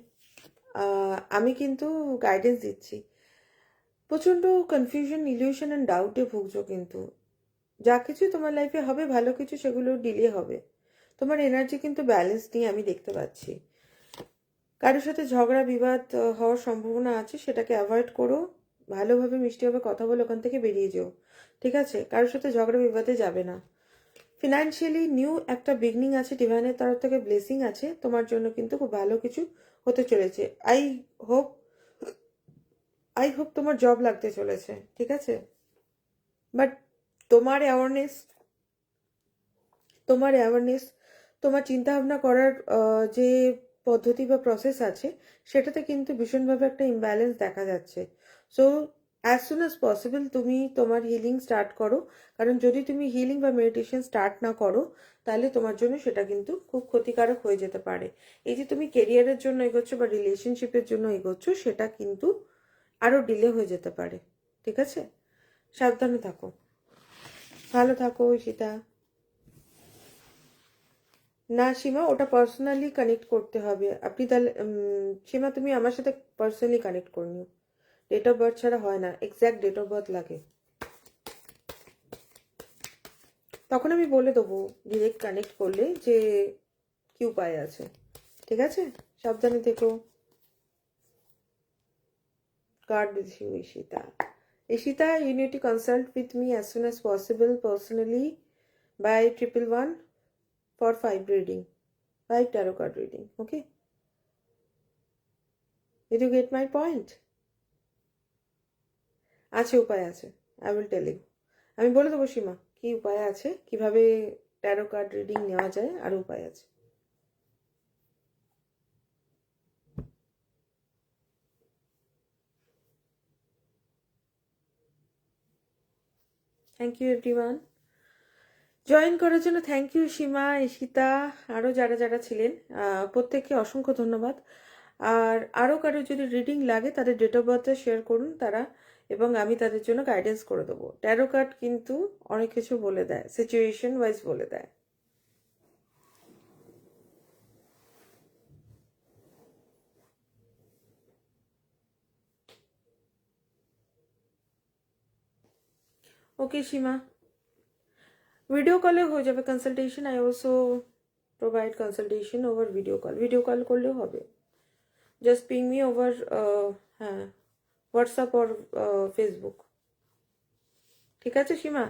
আমি কিন্তু গাইডেন্স দিচ্ছি। প্রচণ্ড কনফিউশন, ইলিউশন অ্যান্ড ডাউটে ভুগছো, কিন্তু যা কিছু তোমার লাইফে হবে ভালো কিছু, সেগুলো ডিলে হবে। তোমার এনার্জি কিন্তু ব্যালেন্স নিয়ে আমি দেখতে পাচ্ছি। কারোর সাথে ঝগড়া বিবাদ হওয়ার সম্ভাবনা আছে, সেটাকে অ্যাভয়েড করো। ভালোভাবে মিষ্টিভাবে কথা বলে ওখান থেকে বেরিয়ে যেও, ঠিক আছে? কারোর সাথে ঝগড়া বিবাদে যাবে না। ফিনান্সিয়ালি নিউ একটা বিগনিং আছে, ডিভাইনের তরফ থেকে ব্লেসিং আছে তোমার জন্য, কিন্তু খুব ভালো কিছু হতে চলেছে। হোপ আই হোপ তোমার জব লাগতে চলেছে, ঠিক আছে? বাট তোমার অ্যাওয়ারনেস, তোমার চিন্তাভাবনা করার যে পদ্ধতি বা প্রসেস আছে, সেটাতে কিন্তু ভীষণভাবে একটা ইমব্যালেন্স দেখা যাচ্ছে। So as soon as possible তুমি তোমার হিলিং স্টার্ট করো, কারণ যদি তুমি হিলিং বা মেডিটেশন স্টার্ট না করো তাহলে তোমার জন্য সেটা কিন্তু খুব ক্ষতিকারক হয়ে যেতে পারে। এই যে তুমি কেরিয়ারের জন্য এগোচ্ছ বা রিলেশনশিপের জন্য এগোচ্ছ, সেটা কিন্তু আরও ডিলে হয়ে যেতে পারে, ঠিক আছে? সাবধানে থাকো, ভালো থাকো ঈশিতা। না সীমা, ওটা পার্সোনালি কানেক্ট করতে হবে। আপনি তাহলে সীমা তুমি আমার সাথে পার্সোনালি কানেক্ট করে নিও, ডেট অফ বার্থ ছাড়া হয় না, এক্স্যাক্ট ডেট অফ বার্থ লাগে। তখন আমি বলে দেবো ডিরেক্ট কানেক্ট করলে যে কি উপায় আছে, ঠিক আছে? সাবধানে থেকো। God with you, Ishita. Ishita, you need to consult with me as soon as possible personally by 111 for 5 reading, 5 tarot card reading, okay? Did you get my point? আছে, উপায় আছে, আই উইল টেল ইউ। আমি বলে দেবো সীমা কি উপায় আছে, কিভাবে ট্যারো কার্ড রিডিং নেওয়া যায়, আর উপায় আছে। থ্যাংক ইউ এভরিওয়ান, জয়েন করার জন্য থ্যাংক ইউ সীমা, ঈশিতা, আরও যারা যারা ছিলেন প্রত্যেককে অসংখ্য ধন্যবাদ। আর আরও কারো যদি রিডিং লাগে তাদের ডেট অফ বার্থটা শেয়ার করুন তারা, এবং আমি তাদের জন্য গাইডেন্স করে দেবো। ট্যারো কার্ড কিন্তু অনেক কিছু বলে দেয়, সিচুয়েশন ওয়াইজ বলে দেয়। ওকে সীমা, ভিডিও কলে হয়ে যাবে consultation. I also provide consultation over video call করলেও হবে। জাস্ট পিং মি ওভার হ্যাঁ হোয়াটসঅ্যাপ অর ফেসবুক। ঠিক আছে সীমা?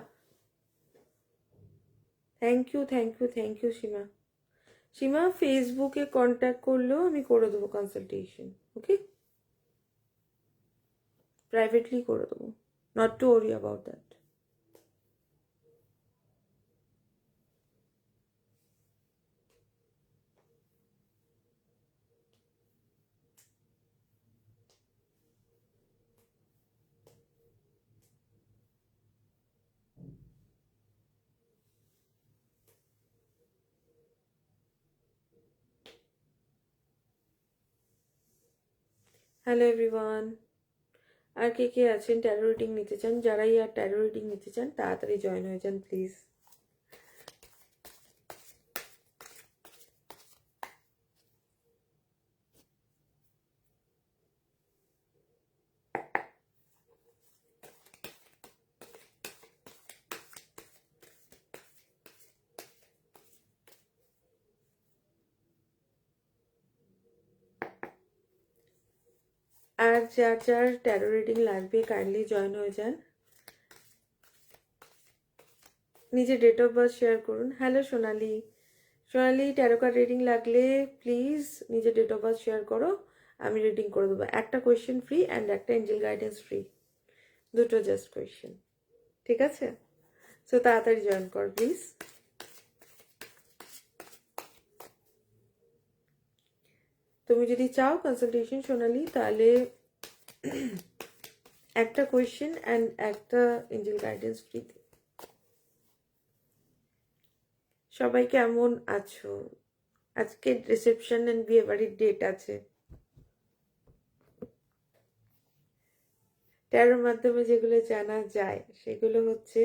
থ্যাংক ইউ সীমা। সীমা ফেসবুকে কন্ট্যাক্ট করলেও আমি করে দেবো কনসালটেশন, ওকে? প্রাইভেটলি করে দেবো, not to worry about that. Hello everyone, আর কে কে আছেন ট্যারো রিডিং নিতে চান? যারাই আর ট্যারো রিডিং নিতে চান তাড়াতাড়ি জয়েন হয়ে যান প্লিজ। আর যার যার ট্যারো রিডিং লাগবে কাইন্ডলি জয়েন হয়ে যান। নিজের ডেট অফ বার্থ শেয়ার করুন। হ্যালো সোনালি, ট্যারো কার্ড রিডিং লাগলে প্লিজ নিজের ডেট অফ বার্থ শেয়ার করো, আমি রিডিং করে দেবো। একটা কোয়েশ্চেন ফ্রি অ্যান্ড একটা এঞ্জেল গাইডেন্স ফ্রি, দুটো জাস্ট কোয়েশ্চেন, ঠিক আছে? সো তাড়াতাড়ি জয়েন কর প্লিজ। তুমি যদি চাও কনসালটেশন সোনালি, তাহলে একটা কোয়েশ্চেন অ্যান্ড একটা এঞ্জেল গাইডেন্স ফ্রি। সবাই কেমন আছো? আজকে রিসেপশন অ্যান্ড বিয়ে বাড়ির ডেট আছে। ট্যারোর মাধ্যমে যেগুলো জানা যায় সেগুলো হচ্ছে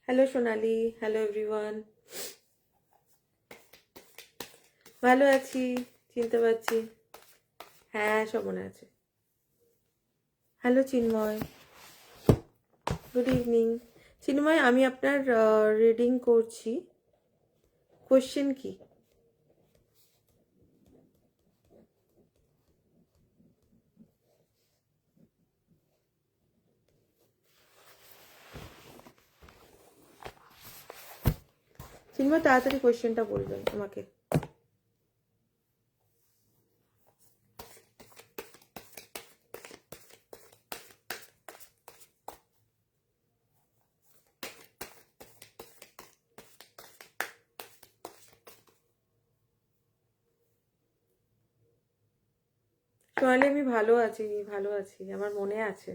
হ্যালো সোনালি, হ্যালো এভরিওয়ান। ভালো আছি, চিনতে পারছি। হ্যাঁ সব মনে আছে। হ্যালো চিন্ময়, গুড ইভিনিং। চিন্ময়, আমি আপনার রিডিং করছি। কোয়েশ্চেন কি? চিন্ময় তাড়াতাড়ি কোয়েশ্চেনটা বলবেন আমাকে। সোনালি আমি ভালো আছি, ভালো আছি, আমার মনে আছে।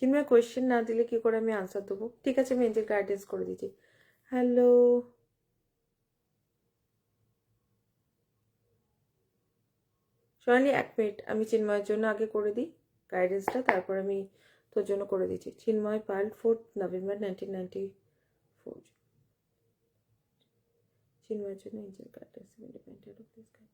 চিন্ময় কোয়েশ্চেন না দিলে কি করে আমি আনসার দেবো? ঠিক আছে, আমি এঞ্জেল গাইডেন্স করে দিচ্ছি। হ্যালো সোনালি, এক মিনিট, আমি চিন্ময়ের জন্য আগে করে দিই গাইডেন্সটা, তারপর আমি তোর জন্য করে দিচ্ছি। চিন্ময় পাল, 4 নভেম্বর 1994। চিন্ময়ের জন্য Angel guidance independent of this guide.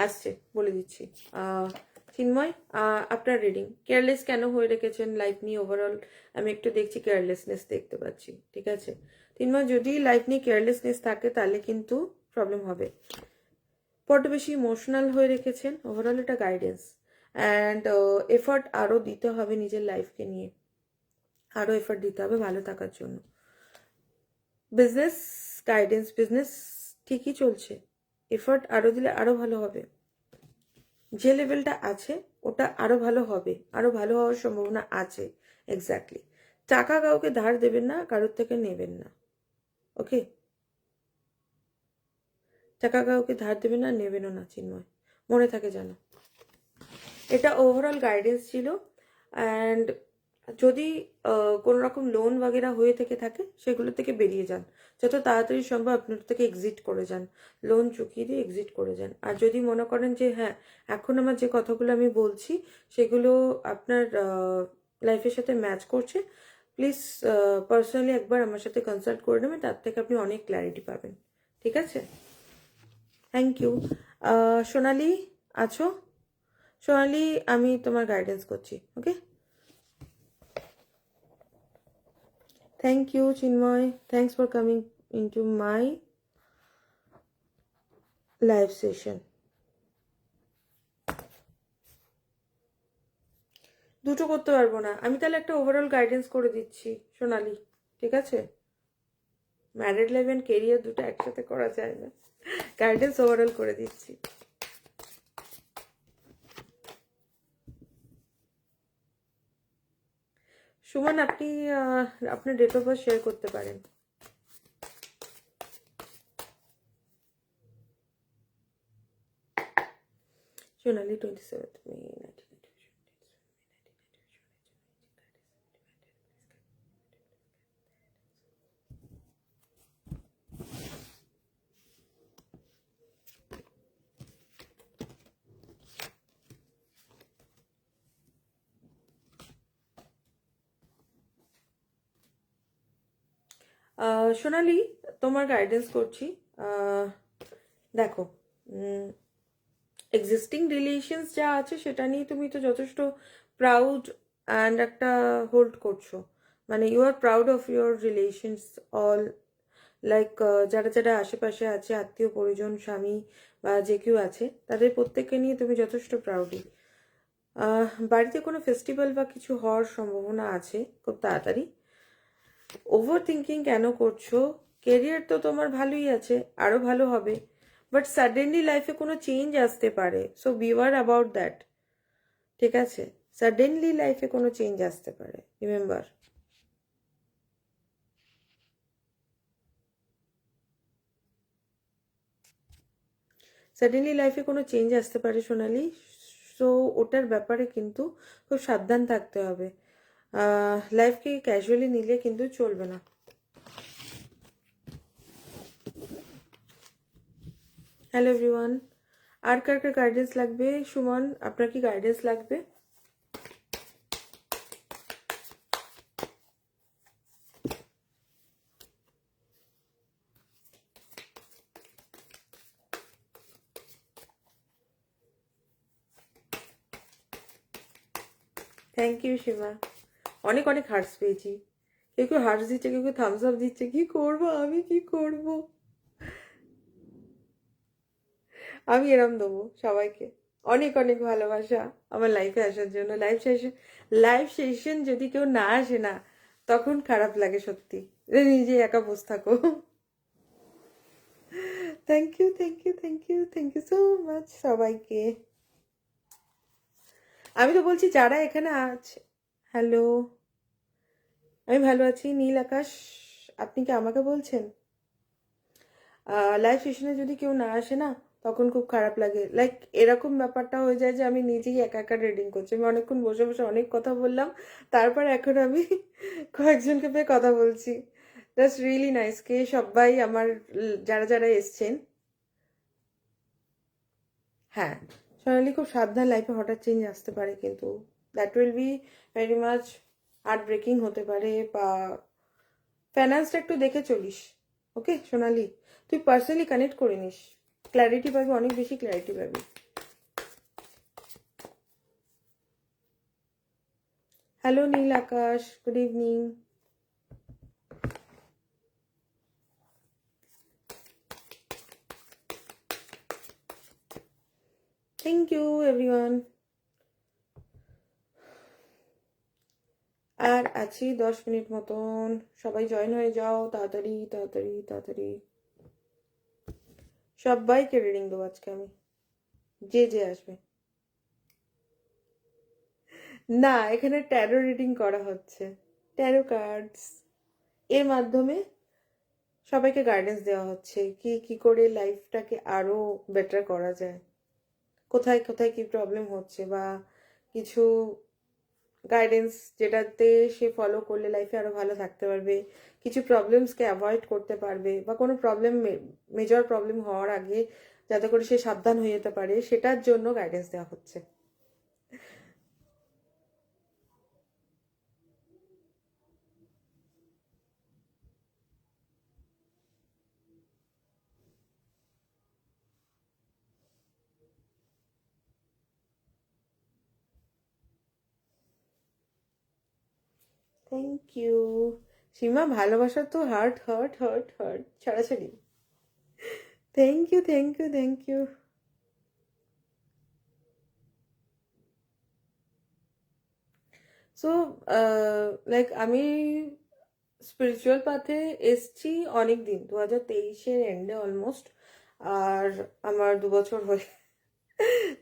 আসছে, বলে দিচ্ছি। চিন্ময়, আপনার রিডিং কেয়ারলেস কেন হয়ে রেখেছেন লাইফ নিয়ে ওভারঅল? আমি একটু দেখছি কেয়ারলেসনেস দেখতে পাচ্ছি, ঠিক আছে? চিন্ময়, যদি লাইফ নিয়ে কেয়ারলেসনেস থাকে তাহলে কিন্তু প্রবলেম হবে। বড্ড বেশি ইমোশনাল হয়ে রেখেছেন, ওভারঅল এটা গাইডেন্স। অ্যান্ড এফর্ট আরও দিতে হবে নিজের লাইফকে নিয়ে। আরও এফর্ট দিতে হবে ভালো থাকার জন্য। বিজনেস গাইডেন্স, বিজনেস ঠিকই চলছে, এফর্ট আরও দিলে আরও ভালো হবে। যে লেভেলটা আছে ওটা আরও ভালো হবে, আরও ভালো হওয়ার সম্ভাবনা আছে। এক্স্যাক্টলি। টাকা কাউকে ধার দেবেন না, কারোর থেকে নেবেন না। ওকে, টাকা কাউকে ধার দেবেন না, নেবেনও না চিন্ময়, মনে থাকে জানো। এটা ওভারঅল গাইডেন্স ছিল। অ্যান্ড যদি কোনো রকম লোন বাগেরা হয়ে থেকে থাকে সেগুলো থেকে বেরিয়ে যান, যত তাড়াতাড়ি সম্ভব আপনার থেকে এক্সিট করে যান, লোন চুকিয়ে দিয়ে এক্সিট করে যান। আর যদি মনে করেন যে হ্যাঁ এখন আমার যে কথাগুলো আমি বলছি সেগুলো আপনার লাইফের সাথে ম্যাচ করছে, প্লিজ পার্সোনালি একবার আমার সাথে কনসাল্ট করে নেবেন, তার থেকে আপনি অনেক ক্ল্যারিটি পাবেন। ঠিক আছে, থ্যাংক ইউ। সোনালি আছো? সোনালি, আমি তোমার গাইডেন্স করছি। Okay, thank you Chinmoy, thanks for coming into my live session. দুটো করতে পারবো না আমি, তাহলে একটা ওভারঅল গাইডেন্স করে দিচ্ছি সোনালি, ঠিক আছে? ম্যারিড লাইফ অ্যান্ড কেরিয়ার দুটো একসাথে করা যায় না, গাইডেন্স ওভারঅল করে দিচ্ছি। সুমন, আপনি আপনার ডেট অফ বার্থ শেয়ার করতে পারেন। সোনালি 27 May 1992। সোনালি, তোমার গাইডেন্স করছি। দেখো, এক্সিস্টিং রিলেশনস যা আছে সেটা নিয়ে তুমি তো যথেষ্ট প্রাউড অ্যান্ড একটা হোল্ড করছো, মানে you are proud of your relations all, like যারা যারা আশেপাশে আছে, আত্মীয় পরিজন, স্বামী বা যে কেউ আছে, তাদের প্রত্যেককে নিয়ে তুমি যথেষ্ট প্রাউডই। বাড়িতে কোনো ফেস্টিভ্যাল বা কিছু হওয়ার সম্ভাবনা আছে খুব তাড়াতাড়ি। ওভার থিঙ্কিং কেন করছো? কেরিয়ার তো তোমার ভালোই আছে, আরও ভালো হবে, বাট সাডেনলি লাইফে কোনো চেঞ্জ আসতে পারে, সো বিওয়ার অ্যাবাউট দ্যাট। ঠিক আছে, সাডেনলি লাইফে কোনো চেঞ্জ আসতে পারে, রিমেম্বার। সাডেনলি লাইফে কোনো চেঞ্জ আসতে পারে সোনালি, সো ওটার ব্যাপারে কিন্তু খুব সাবধান থাকতে হবে। লাইফকে ক্যাজুয়ালি নিলে কিন্তু চলবে না। হ্যালো এভরিওয়ান, আর কার কার গাইডেন্স লাগবে? সুমন, আপনার কি গাইডেন্স লাগবে? থ্যাংক ইউ সীমা, অনেক অনেক হার্টস পেয়েছি। কেউ কেউ হার্টস দিচ্ছে, কেউ কেউ থামস আপ দিচ্ছে। কি করব আমি, কি করব আমি? এরম দেবো সবাইকে অনেক অনেক ভালোবাসা আমার লাইফে আসার জন্য। লাইভ সেশন যদি কেউ না আসে না, তখন খারাপ লাগে সত্যি, নিজে একা বসে থাকো। Thank you, thank you, thank you, thank you so much সবাইকে। আমি তো বলছি যারা এখানে আছে। হ্যালো, আমি ভালো আছি। নীল আকাশ, আপনি কি আমাকে বলছেন? লাইভ সেশনে যদি কেউ না আসে না, তখন খুব খারাপ লাগে। লাইক এরকম ব্যাপারটা হয়ে যায় যে আমি নিজেই একা একা রিডিং করছি। আমি অনেকক্ষণ বসে বসে অনেক কথা বললাম, তারপর এখন আমি কয়েকজনকে পেয়ে কথা বলছি। That's really nice. কে সবাই আমার যারা যারা এসছেন। হ্যাঁ সোনালি, খুব সাবধান, লাইফে হঠাৎ চেঞ্জ আসতে পারে, কিন্তু that will be very much heart breaking হতে পারে। বা ফাইন্যান্সটা একটু দেখে চলিস, ওকে সোনালি? তুই পার্সোনালি কানেক্ট করে নিস, ক্ল্যারিটি পাবি, অনেক বেশি ক্ল্যারিটি পাবি। Hello Neel Akash, good evening. Thank you everyone. আর আছি 10 মিনিট মতন। সবাই জয়েন হয়ে যাও তাড়াতাড়ি তাড়াতাড়ি তাড়াতাড়ি। সবাইকে রিডিং দেবো আজকে আমি, যে যে আসবে। না, এখানে ট্যারো রিডিং করা হচ্ছে, ট্যারো কার্ডস এর মাধ্যমে সবাইকে গাইডেন্স দেওয়া হচ্ছে কি কি করে লাইফটাকে আরো বেটার করা যায়, কোথায় কোথায় কি প্রবলেম হচ্ছে, বা কিছু গাইডেন্স যেটাতে সে ফলো করলে লাইফে আরো ভালো থাকতে পারবে, কিছু প্রবলেমসকে অ্যাভয়েড করতে পারবে, বা কোনো প্রবলেম মেজর প্রবলেম হওয়ার আগে যাতে করে সে সাবধান হয়ে যেতে পারে, সেটার জন্য গাইডেন্স দেওয়া হচ্ছে। থ্যাংক ইউ সীমা, ভালোবাসা তো হার্ট হার্ট হার্ট হার্ট ছাড়াছাড়ি। Thank you thank you thank you. So like আমি স্পিরিচুয়াল পাথে এসছি অনেক দিন, 2023-এর এন্ডে অলমোস্ট। আর আমার 2 বছর হয়ে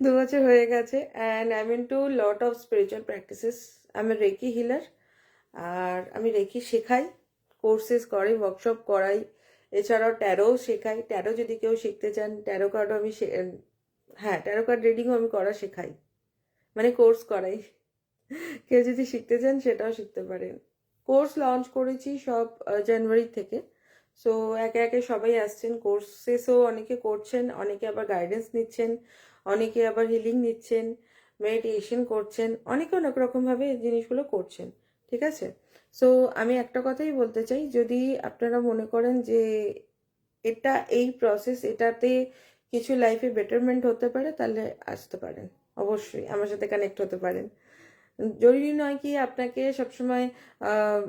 2 বছর হয়ে গেছে। And I mean to lot of spiritual practices. আমি রেকি হিলার, আর আমি রেকি শেখাই, কোর্সেস করাই, ওয়ার্কশপ করাই, এছাড়াও ট্যারো শেখাই। ট্যারো যদি কেউ শিখতে চান, ট্যারো কার্ডও আমি হ্যাঁ, ট্যারো কার্ড রিডিংও আমি করা শেখাই, মানে কোর্স করাই। কেউ যদি শিখতে চান সেটাও শিখতে পারেন। কোর্স লঞ্চ করেছি সব জানুয়ারি থেকে। সো একে একে সবাই আসছেন, কোর্সেসও অনেকে করছেন, অনেকে আবার গাইডেন্স নিচ্ছেন, অনেকে আবার হিলিং নিচ্ছেন, মেডিটেশন করছেন, অনেকে অনেক রকমভাবে এই জিনিসগুলো করছেন। ঠিক আছে? সো আমি একটা কথাই বলতে চাই, যদি আপনারা মনে করেন যে এটা এই প্রসেস, এটাতে কিছু লাইফে বেটারমেন্ট হতে পারে, তাহলে আসতে পারেন, অবশ্যই আমার সাথে কানেক্ট হতে পারেন। জরুরি নয় কি আপনাকে সবসময় আহ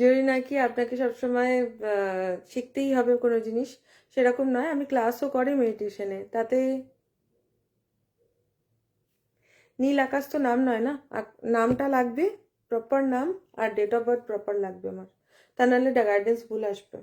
জরুরি নয় কি আপনাকে সবসময় শিখতেই হবে কোনো জিনিস, সেরকম নয়। আমি ক্লাসও করি মেডিটেশনে, তাতে নীল আকাশ তো নাম নয় না, নামটা লাগবে, প্রপার নাম, আর ডেট অফ বার্থ প্রপার লাগবে আমার, তা নাহলে গাইডেন্স ভুল আসবে।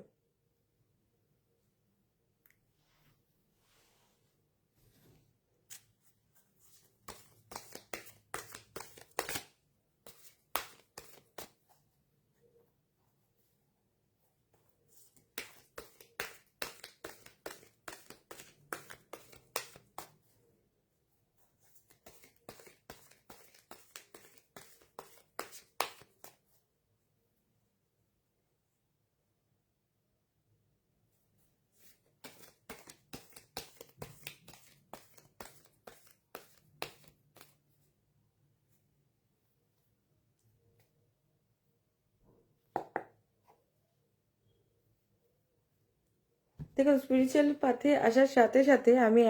দেখুন, স্পিরিচুয়াল পাথে আসার সাথে সাথে আমি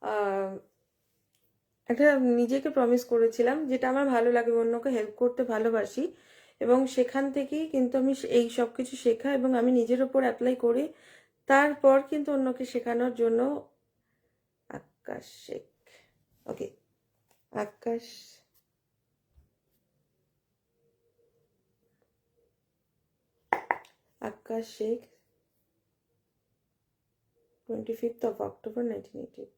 আহ, একটা নিজেকে প্রমিস করেছিলাম, যেটা আমার ভালো লাগে, অন্যকে হেল্প করতে ভালোবাসি, এবং সেখান থেকেই কিন্তু আমি এই সব কিছু শেখা এবং আমি নিজের ওপর অ্যাপ্লাই করি, তারপর কিন্তু অন্যকে শেখানোর জন্য। আকাশ শেখ, ওকে, আকাশ, আকাশ শেখ, 25th of October 1988।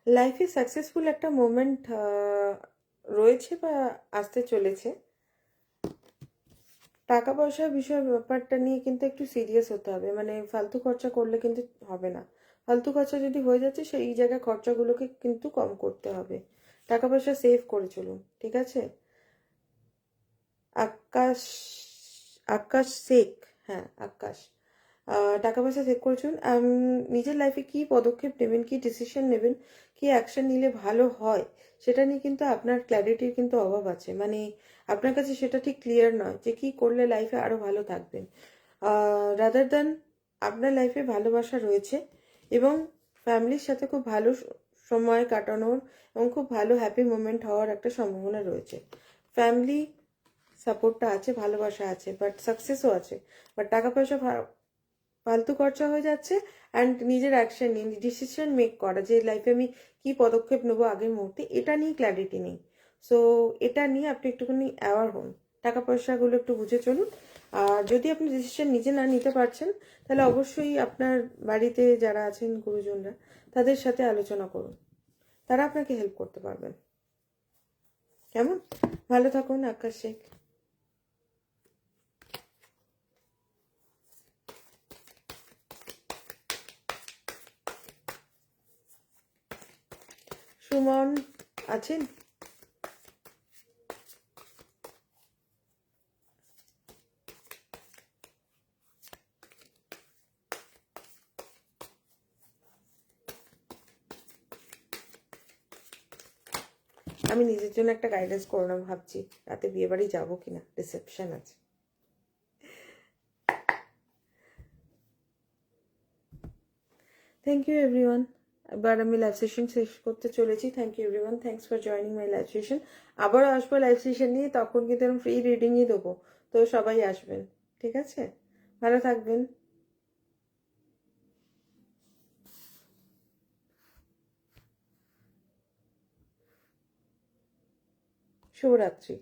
লাইফে সাকসেসফুল একটা মোমেন্ট রয়েছে বা আসতে চলেছে। টাকা পয়সার বিষয় ব্যাপারটা নিয়ে কিন্তু একটু সিরিয়াস হতে হবে, মানে ফালতু খরচা করলে কিন্তু হবে না। ফালতু খরচা যদি হয়ে যাচ্ছে, সেই জায়গায় খরচাগুলোকে কিন্তু কম করতে হবে। টাকা পয়সা সেভ করে চলুন, ঠিক আছে? আকাশ, আকাশ শেখ, হ্যাঁ আকাশ, টাকা পয়সা সেভ করেছেন। নিজের লাইফে কি পদক্ষেপ নেবেন, কি ডিসিশন নেবেন, কি অ্যাকশন নিলে ভালো হয়, সেটা নিয়ে কিন্তু আপনার ক্ল্যারিটির কিন্তু অভাব আছে, মানে আপনার কাছে সেটা ঠিক ক্লিয়ার নয় যে কি করলে লাইফে আরো ভালো থাকবেন। রাদার দ্যান আপনার লাইফে ভালোবাসা রয়েছে, এবং ফ্যামিলির সাথে খুব ভালো সময় কাটানোর এবং খুব ভালো হ্যাপি মোমেন্ট হওয়ার একটা সম্ভাবনা রয়েছে। ফ্যামিলি সাপোর্টটা আছে, ভালোবাসা আছে, বাট সাকসেসও আছে, বাট টাকা পয়সা ফালতু খরচা হয়ে যাচ্ছে। অ্যান্ড নিজের অ্যাকশন নিয়ে ডিসিশন মেক করা যে লাইফে আমি কি পদক্ষেপ নেবো আগের মুহূর্তে, এটা নিয়ে ক্ল্যারিটি নেই। সো এটা নিয়ে আপনি একটুখানি অ্যাওয়ার হন, টাকা পয়সাগুলো একটু বুঝে চলুন। আর যদি আপনি ডিসিশন নিজে না নিতে পারছেন, তাহলে অবশ্যই আপনার বাড়িতে যারা আছেন গুরুজনরা, তাদের সাথে আলোচনা করুন, তারা আপনাকে হেল্প করতে পারবেন। কেমন? ভালো থাকুন। আকাশ শেখ। সুমন আছেন? আমি নিজের জন্য একটা গাইডেন্স করলাম, ভাবছি রাতে বিয়ে বাড়ি যাবো কিনা, রিসেপশন আছে। Thank you everyone. এবার আমি লাইভ সেশন শেষ করতে চলেছি। Thank you everyone, thanks for joining my live session. আবারও আসবো লাইভ সেশন নিয়ে, তখন কিন্তু আমি ফ্রি রিডিংই দেবো, তো সবাই আসবেন, ঠিক আছে? ভালো থাকবেন। শুভরাত্রি।